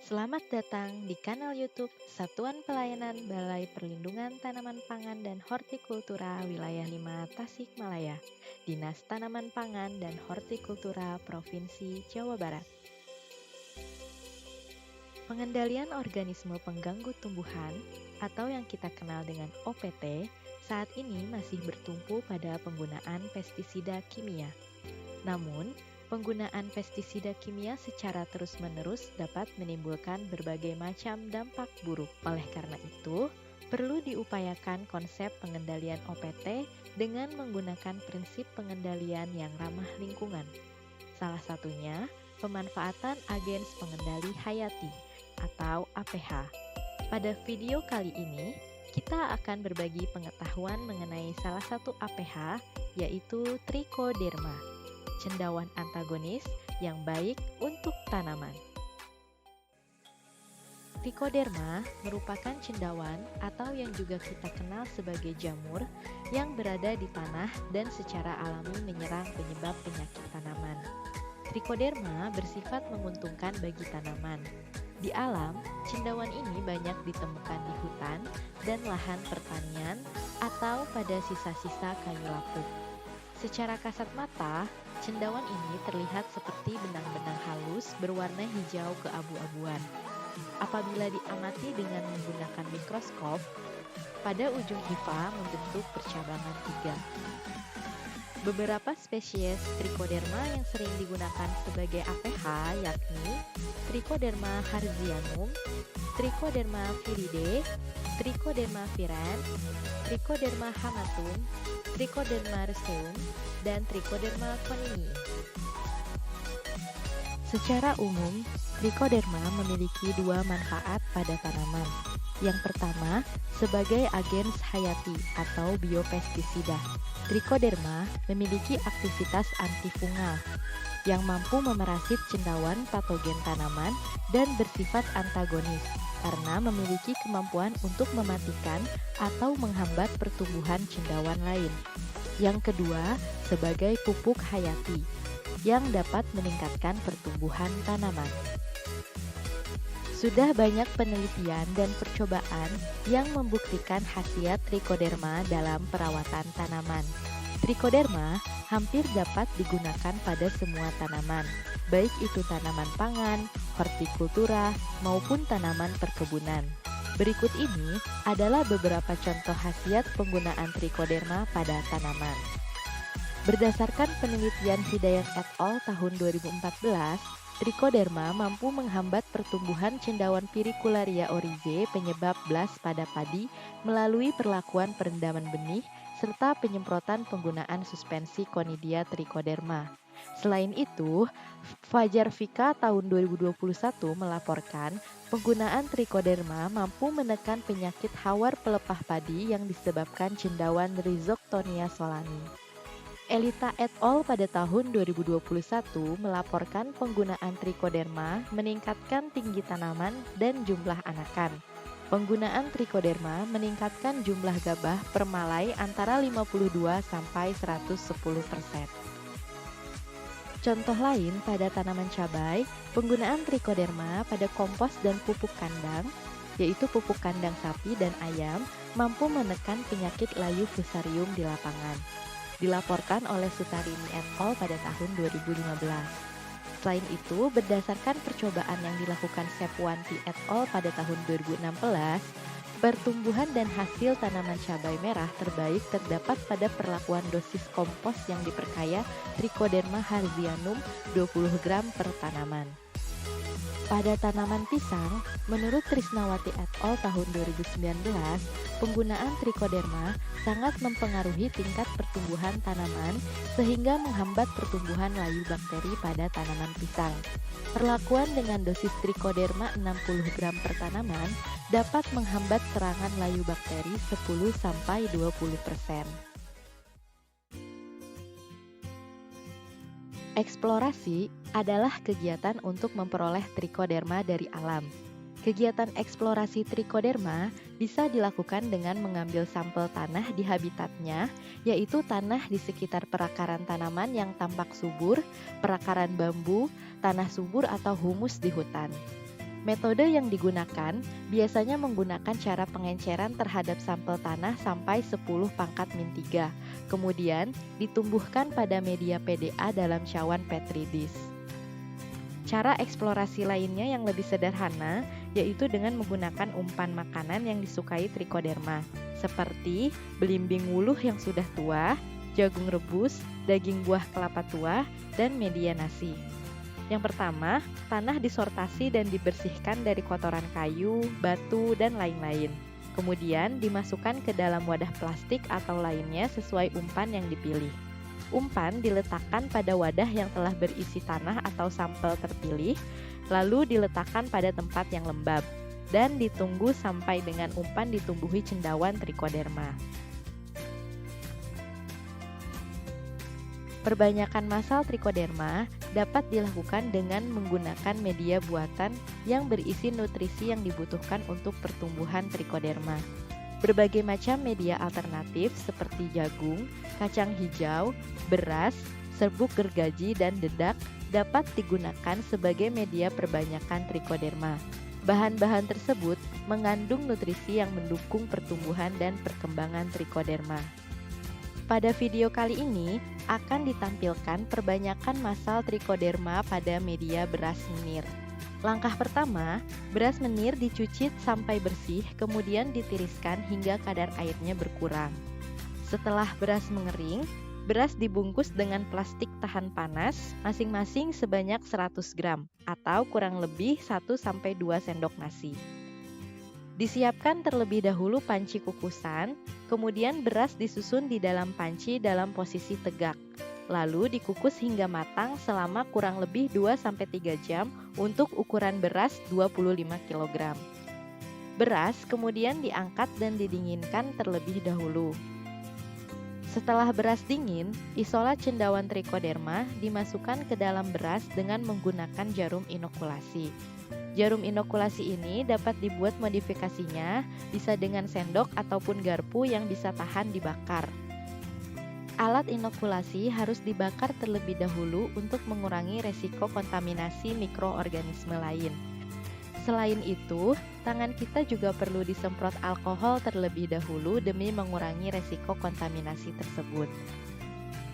Selamat datang di kanal YouTube Satuan Pelayanan Balai Perlindungan Tanaman Pangan dan Hortikultura Wilayah 5 Tasikmalaya, Dinas Tanaman Pangan dan Hortikultura Provinsi Jawa Barat. Pengendalian organisme pengganggu tumbuhan atau yang kita kenal dengan OPT saat ini masih bertumpu pada penggunaan pestisida kimia. Namun, penggunaan pestisida kimia secara terus-menerus dapat menimbulkan berbagai macam dampak buruk. Oleh karena itu, perlu diupayakan konsep pengendalian OPT dengan menggunakan prinsip pengendalian yang ramah lingkungan. Salah satunya, pemanfaatan agens pengendali hayati atau APH. Pada video kali ini, kita akan berbagi pengetahuan mengenai salah satu APH, yaitu Trichoderma, cendawan antagonis yang baik untuk tanaman. Trichoderma merupakan cendawan atau yang juga kita kenal sebagai jamur yang berada di tanah dan secara alami menyerang penyebab penyakit tanaman. Trichoderma bersifat menguntungkan bagi tanaman. Di alam, cendawan ini banyak ditemukan di hutan dan lahan pertanian atau pada sisa-sisa kayu lapuk. Secara kasat mata, cendawan ini terlihat seperti benang-benang halus berwarna hijau keabu-abuan. Apabila diamati dengan menggunakan mikroskop, pada ujung hifa membentuk percabangan 3. Beberapa spesies Trichoderma yang sering digunakan sebagai APH yakni Trichoderma harzianum, Trichoderma viride, Trichoderma virens, Trichoderma hamatum, Trichoderma rseum, dan Trichoderma konii. Secara umum, Trichoderma memiliki dua manfaat pada tanaman. Yang pertama, sebagai agens hayati atau biopestisida. Trichoderma memiliki aktivitas antifungal yang mampu memerasit cendawan patogen tanaman dan bersifat antagonis karena memiliki kemampuan untuk mematikan atau menghambat pertumbuhan cendawan lain. Yang kedua, sebagai pupuk hayati yang dapat meningkatkan pertumbuhan tanaman. Sudah banyak penelitian dan percobaan yang membuktikan khasiat Trichoderma dalam perawatan tanaman. Trichoderma hampir dapat digunakan pada semua tanaman, baik itu tanaman pangan, hortikultura, maupun tanaman perkebunan. Berikut ini adalah beberapa contoh khasiat penggunaan Trichoderma pada tanaman. Berdasarkan penelitian Hidayat et al. Tahun 2014, Trichoderma mampu menghambat pertumbuhan cendawan Pyricularia oryzae penyebab blas pada padi melalui perlakuan perendaman benih serta penyemprotan penggunaan suspensi Conidia Trichoderma. Selain itu, Fajar Vika tahun 2021 melaporkan penggunaan Trichoderma mampu menekan penyakit hawar pelepah padi yang disebabkan cendawan Rhizoctonia solani. Elita et al. Pada tahun 2021 melaporkan penggunaan Trichoderma meningkatkan tinggi tanaman dan jumlah anakan. Penggunaan Trichoderma meningkatkan jumlah gabah per malai antara 52 sampai 110%. Contoh lain pada tanaman cabai, penggunaan Trichoderma pada kompos dan pupuk kandang, yaitu pupuk kandang sapi dan ayam, mampu menekan penyakit layu fusarium di lapangan. Dilaporkan oleh Sutarini et al. Pada tahun 2015. Selain itu, berdasarkan percobaan yang dilakukan Sepwanti et al. Pada tahun 2016, pertumbuhan dan hasil tanaman cabai merah terbaik terdapat pada perlakuan dosis kompos yang diperkaya Trichoderma harzianum 20 gram per tanaman. Pada tanaman pisang, menurut Trisnawati et al. Tahun 2019, penggunaan Trichoderma sangat mempengaruhi tingkat pertumbuhan tanaman sehingga menghambat pertumbuhan layu bakteri pada tanaman pisang. Perlakuan dengan dosis Trichoderma 60 gram per tanaman dapat menghambat serangan layu bakteri 10-20%. Eksplorasi adalah kegiatan untuk memperoleh Trichoderma dari alam. Kegiatan eksplorasi Trichoderma bisa dilakukan dengan mengambil sampel tanah di habitatnya, yaitu tanah di sekitar perakaran tanaman yang tampak subur, perakaran bambu, tanah subur atau humus di hutan. Metode yang digunakan biasanya menggunakan cara pengenceran terhadap sampel tanah sampai 10 pangkat min 3, kemudian ditumbuhkan pada media PDA dalam cawan Petri dish. Cara eksplorasi lainnya yang lebih sederhana yaitu dengan menggunakan umpan makanan yang disukai Trichoderma, seperti belimbing wuluh yang sudah tua, jagung rebus, daging buah kelapa tua, dan media nasi. Yang pertama, tanah disortasi dan dibersihkan dari kotoran kayu, batu, dan lain-lain. Kemudian dimasukkan ke dalam wadah plastik atau lainnya sesuai umpan yang dipilih. Umpan diletakkan pada wadah yang telah berisi tanah atau sampel terpilih, lalu diletakkan pada tempat yang lembab, dan ditunggu sampai dengan umpan ditumbuhi cendawan Trichoderma. Perbanyakan masal Trichoderma dapat dilakukan dengan menggunakan media buatan yang berisi nutrisi yang dibutuhkan untuk pertumbuhan Trichoderma. Berbagai macam media alternatif seperti jagung, kacang hijau, beras, serbuk gergaji, dan dedak dapat digunakan sebagai media perbanyakan Trichoderma. Bahan-bahan tersebut mengandung nutrisi yang mendukung pertumbuhan dan perkembangan Trichoderma. Pada video kali ini akan ditampilkan perbanyakan masal Trichoderma pada media beras menir. Langkah pertama, beras menir dicuci sampai bersih, kemudian ditiriskan hingga kadar airnya berkurang. Setelah beras mengering, beras dibungkus dengan plastik tahan panas masing-masing sebanyak 100 gram atau kurang lebih 1-2 sendok nasi. Disiapkan terlebih dahulu panci kukusan, kemudian beras disusun di dalam panci dalam posisi tegak. Lalu dikukus hingga matang selama kurang lebih 2-3 jam untuk ukuran beras 25 kg. Beras kemudian diangkat dan didinginkan terlebih dahulu. Setelah beras dingin, isolat cendawan Trichoderma dimasukkan ke dalam beras dengan menggunakan jarum inokulasi. Jarum inokulasi ini dapat dibuat modifikasinya, bisa dengan sendok ataupun garpu yang bisa tahan dibakar. Alat inokulasi harus dibakar terlebih dahulu untuk mengurangi resiko kontaminasi mikroorganisme lain. Selain itu, tangan kita juga perlu disemprot alkohol terlebih dahulu demi mengurangi resiko kontaminasi tersebut.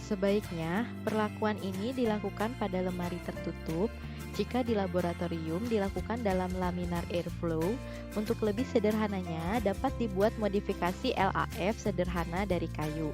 Sebaiknya, perlakuan ini dilakukan pada lemari tertutup. Jika di laboratorium dilakukan dalam laminar airflow, untuk lebih sederhananya dapat dibuat modifikasi LAF sederhana dari kayu.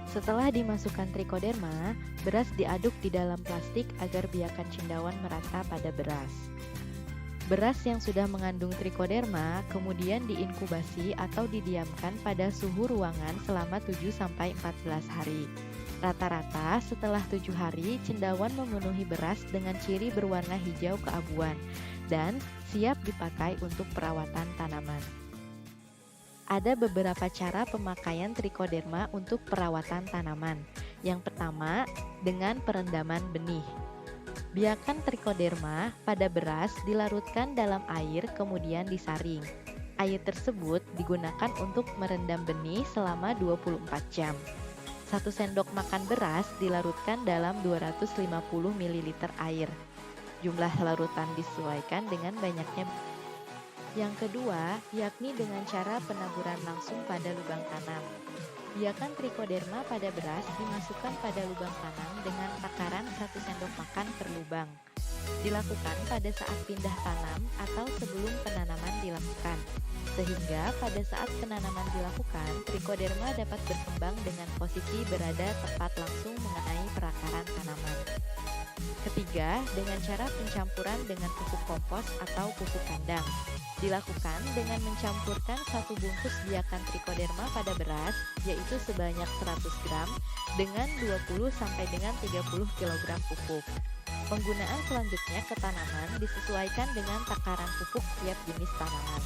Setelah dimasukkan Trichoderma, beras diaduk di dalam plastik agar biakan cendawan merata pada beras. Beras yang sudah mengandung Trichoderma kemudian diinkubasi atau didiamkan pada suhu ruangan selama 7-14 hari. Rata-rata setelah 7 hari, cendawan memenuhi beras dengan ciri berwarna hijau keabuan dan siap dipakai untuk perawatan tanaman. Ada beberapa cara pemakaian Trichoderma untuk perawatan tanaman. Yang pertama, dengan perendaman benih. Biakan Trichoderma pada beras dilarutkan dalam air kemudian disaring. Air tersebut digunakan untuk merendam benih selama 24 jam. 1 sendok makan beras dilarutkan dalam 250 ml air. Jumlah larutan disesuaikan dengan banyaknya. Yang kedua, yakni dengan cara penaburan langsung pada lubang tanam. Biakan Trichoderma pada beras dimasukkan pada lubang tanam dengan takaran 1 sendok makan per lubang. Dilakukan pada saat pindah tanam atau sebelum penanaman dilakukan. Sehingga pada saat penanaman dilakukan, Trichoderma dapat berkembang dengan posisi berada tepat langsung mengenai perakaran tanaman. Ketiga, dengan cara pencampuran dengan pupuk kompos atau pupuk kandang. Dilakukan dengan mencampurkan 1 bungkus biakan Trichoderma pada beras, yaitu sebanyak 100 gram, dengan 20 sampai dengan 30 kg pupuk. Penggunaan selanjutnya ke tanaman disesuaikan dengan takaran pupuk tiap jenis tanaman.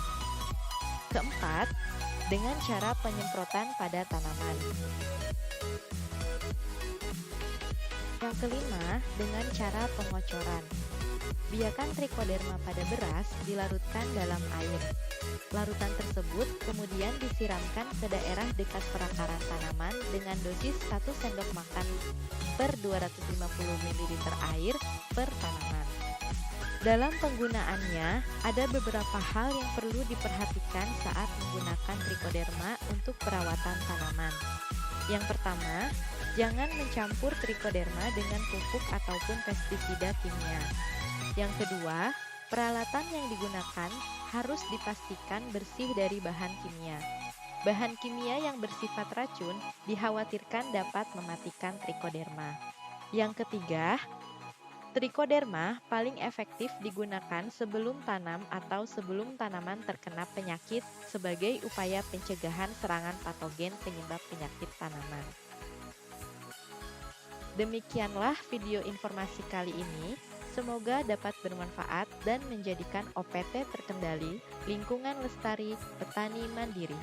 Keempat, dengan cara penyemprotan pada tanaman. Yang kelima, dengan cara pengocoran. Biakan Trichoderma pada beras dilarutkan dalam air. Larutan tersebut kemudian disiramkan ke daerah dekat perakaran tanaman dengan dosis 1 sendok makan per 250 ml air per tanaman. Dalam penggunaannya, ada beberapa hal yang perlu diperhatikan saat menggunakan trichoderma untuk perawatan tanaman. Yang pertama, jangan mencampur trichoderma dengan pupuk ataupun pestisida kimia. Yang kedua, peralatan yang digunakan harus dipastikan bersih dari bahan kimia. Bahan kimia yang bersifat racun dikhawatirkan dapat mematikan trichoderma. Yang ketiga, trichoderma paling efektif digunakan sebelum tanam atau sebelum tanaman terkena penyakit sebagai upaya pencegahan serangan patogen penyebab penyakit tanaman. Demikianlah video informasi kali ini. Semoga dapat bermanfaat dan menjadikan OPT terkendali, lingkungan lestari, petani mandiri.